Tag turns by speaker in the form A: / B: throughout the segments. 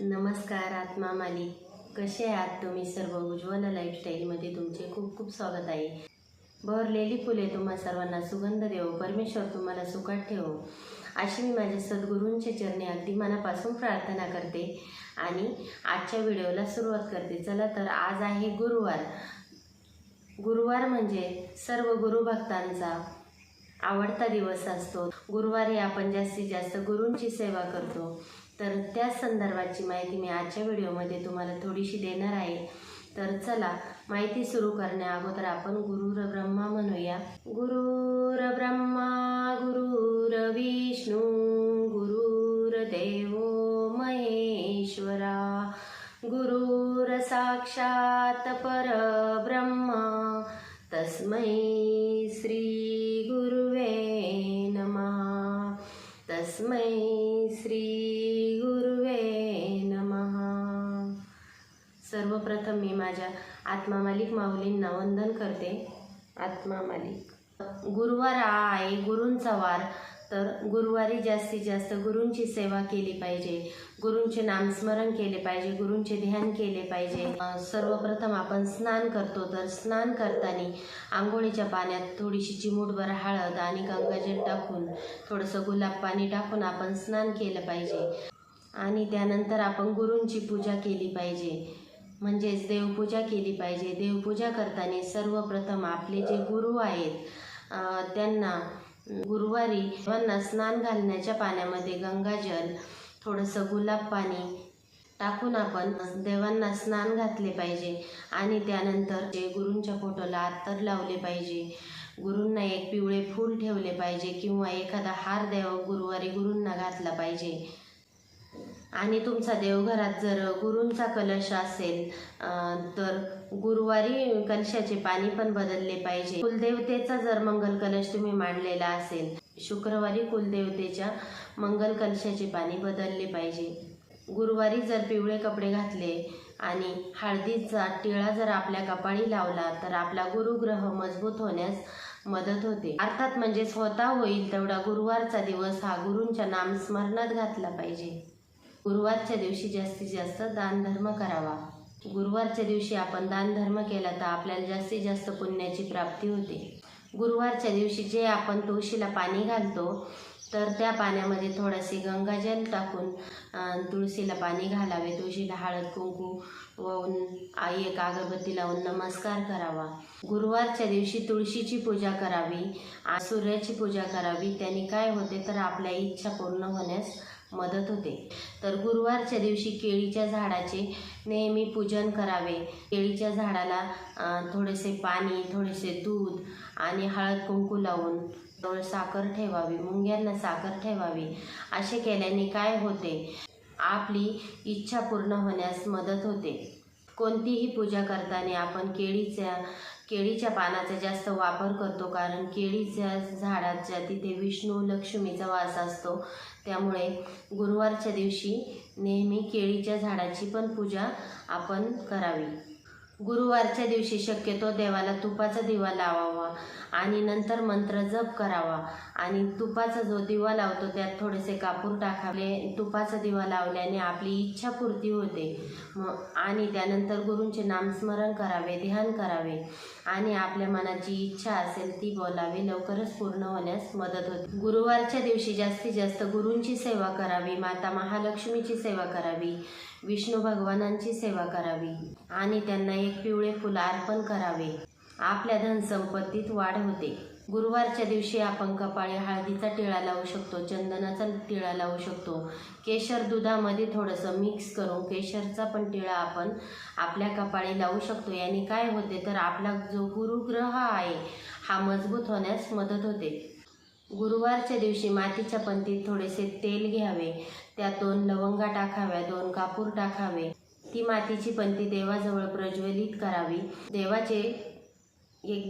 A: नमस्कार आत्मा मालिक, कसे आहात तुम्ही सर्व? उज्ज्वल लाईफस्टाईलमध्ये तुमचे खूप खूप स्वागत आहे. बहरलेली फुले तुम्हा सर्वांना सुगंध देवो, परमेश्वर तुम्हाला सुखात ठेवो, अशी मी माझ्या सद्गुरूंच्या चरणी अगदी मनापासून प्रार्थना करते आणि आजच्या व्हिडिओला सुरुवात करते. चला तर आज आहे गुरुवार. गुरुवार म्हणजे सर्व गुरुभक्तांचा आवडता दिवस असतो. गुरुवारी आपण जास्तीत जास्त गुरूंची सेवा करतो. तर त्या संदर्भाची माहिती मी आजच्या व्हिडिओमध्ये तुम्हाला थोडीशी देणार आहे. तर चला, माहिती सुरू करण्या अगोदर आपण गुरुर ब्रह्मा म्हणूया. गुरुर ब्रह्मा गुरुर्विष्णू गुरुर्देवो महेश्वरा, गुरुर साक्षात परब्रह्मा, तस्मै श्री गुरुवे नमः. तस्मै श्री गुरुवे नमः. सर्वप्रथम मी माझ्या आत्मा मालिक माऊलींना वंदन करते. आत्मा मालिक. गुरुवार हा आहे गुरूंचा वार. तर गुरुवारी जास्तीत जास्त गुरूंची सेवा केली पाहिजे, गुरूंचे नामस्मरण केले पाहिजे, गुरूंचे ध्यान केले पाहिजे. सर्वप्रथम आपण स्नान करतो. तर स्नान करताना आंघोळीच्या पाण्यात थोडीशी चिमूटभर हळद आणि गंगाजल टाकून, थोडंसं गुलाब पाणी टाकून आपण स्नान केलं पाहिजे. आणि त्यानंतर आपण गुरूंची पूजा केली पाहिजे, म्हणजेच देवपूजा केली पाहिजे. देवपूजा करताना सर्वप्रथम आपले जे गुरु आहेत त्यांना गुरुवारी देवांना स्नान घालण्याच्या पाण्यामध्ये गंगाजल, थोडंसं गुलाब पाणी टाकून आपण देवांना स्नान घातले पाहिजे. आणि त्यानंतर जे गुरूंच्या फोटोला अत्तर लावले पाहिजे, गुरूंना एक पिवळे फूल ठेवले पाहिजे किंवा एखादा हार गुरुवारी गुरूंना घातला पाहिजे. आणि तुमचा देवघरात जर गुरूंचा कलश असेल तर गुरुवारी कलशाचे पाणी पण बदलले पाहिजे. कुलदेवतेचा जर मंगल कलश तुम्ही मांडलेला असेल, शुक्रवारी कुलदेवतेच्या मंगल कलशाचे पाणी बदलले पाहिजे. गुरुवारी जर पिवळे कपडे घातले आणि हळदीचा टिळा जर आपल्या कपाळी लावला तर आपला गुरुग्रह मजबूत होण्यास मदत होते. अर्थात म्हणजेच होता होईल तेवढा गुरुवारचा दिवस हा गुरूंच्या नामस्मरणात घातला पाहिजे. गुरुवारच्या दिवशी जास्तीत जास्त दानधर्म करावा. गुरुवारच्या दिवशी आपण दानधर्म केला तर आपल्याला जास्तीत जास्त पुण्याची प्राप्ती होते. गुरुवारच्या दिवशी जे आपण तुळशीला पाणी घालतो तर त्या पाण्यामध्ये थोडेसे गंगाजल टाकून तुळशीला पाणी घालावे. तुळशीला हळद कुंकू वाहून एक अगरबत्ती लावून नमस्कार करावा. गुरुवारच्या दिवशी तुळशीची पूजा करावी, सूर्याची पूजा करावी. त्याने काय होते तर आपल्या इच्छा पूर्ण होण्यास मदत होते. तर गुरुवारच्या दिवशी केळीच्या झाडाचे नेहमी पूजन करावे. केळीच्या झाडाला थोडेसे पाणी, थोडेसे दूध आणि हळद कुंकू लावून साखर ठेवावी, मुंग्यांना साखर ठेवावी. असे केल्याने काय होते, आपली इच्छा पूर्ण होण्यास मदत होते. कोणतीही पूजा करताना आपण केळीच्या पानाचा जास्त वापर करतो, कारण केळीच्या झाडाच्या तिथे विष्णू लक्ष्मीचा वास असतो. त्यामुळे गुरुवारच्या दिवशी नेहमी केळीच्या झाडाची पण पूजा आपण करावी. गुरुवारच्या दिवशी शक्यतो देवाला तुपाचा दिवा लावावा आणि नंतर मंत्र जप करावा. आणि तुपाचा जो दिवा लावतो त्यात थोडेसे कापूर टाकावे. तुपाचा दिवा लावल्याने आपली इच्छा पूर्ती होते. आणि त्यानंतर गुरूंचे नामस्मरण करावे, ध्यान करावे आणि आपल्या मनाची इच्छा असेल ती बोलावी, लवकरच पूर्ण होण्यास मदत होते. गुरुवारच्या दिवशी जास्तीत जास्त गुरूंची सेवा करावी, माता महालक्ष्मीची सेवा करावी, विष्णू भगवानांची सेवा करावी आणि त्यांना एक पिवळे फुल अर्पण करावे. आपल्या धनसंपत्तीत वाढ होते. गुरुवारच्या दिवशी आपण कपाळी हळदीचा टिळा लावू शकतो, चंदनाचा टिळा लावू शकतो. केशर दुधामध्ये थोडंसं मिक्स करून केशरचा पण टिळा आपण आपल्या कपाळी लावू शकतो. याने काय होते तर आपला जो गुरुग्रह आहे हा मजबूत होण्यास मदत होते. गुरुवारच्या दिवशी मातीच्या पंतीत थोडेसे तेल घ्यावे, त्यात 2 लवंगा टाकाव्या, 2 कापूर टाकावे. ती मातीची पंती देवाजवळ प्रज्वलित करावी. देवाचे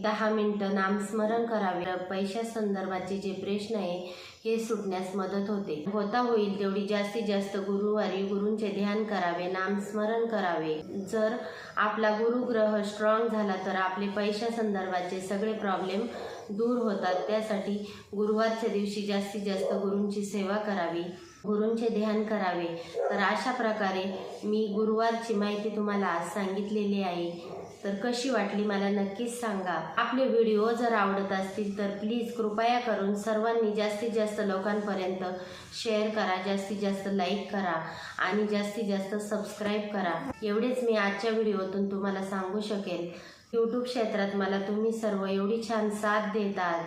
A: 10 मिनिटं नामस्मरण करावे. पैशा संदर्भाचे जे प्रश्न आहे हे सुटण्यास मदत होते. होता होईल तेवढी जास्तीत जास्त गुरुवारी गुरूंचे ध्यान करावे, नामस्मरण करावे. जर आपला गुरुग्रह स्ट्रॉंग झाला तर आपले पैशा संदर्भाचे सगळे प्रॉब्लेम दूर होतात. त्यासाठी गुरुवारच्या दिवशी जास्तीत जास्त गुरूंची सेवा करावी. गुरूंचे ध्यान करावे। तर अशा प्रकारे मी गुरुवारची माहिती तुम्हाला आज सांगितलेली आहे। तर कशी वाटली मला नक्कीच सांगा। आपले व्हिडिओ जर आवडत असतील तर प्लीज कृपया करून सर्वांनी जास्तीत जास्त लोकांपर्यंत शेअर करा, जास्तीत जास्त लाईक करा आणि जास्तीत जास्त सबस्क्राईब करा। एवढेच मी आजच्या व्हिडिओतून तुम्हाला सांगू शकेल। यूट्यूब क्षेत्रात मला तुम्ही सर्व एवढी छान साथ देतात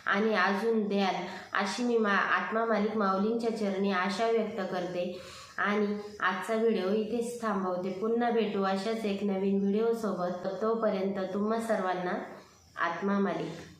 A: आणि अजून द्याल अशी मी आत्मा मालिक माऊलींच्या चरणी आशा व्यक्त करते आणि आजचा व्हिडिओ इथेच थांबवते। पुन्हा भेटू अशाच एक नवीन व्हिडिओ सोबत। तोपर्यंत तुम्हा सर्वांना आत्मा मालिक।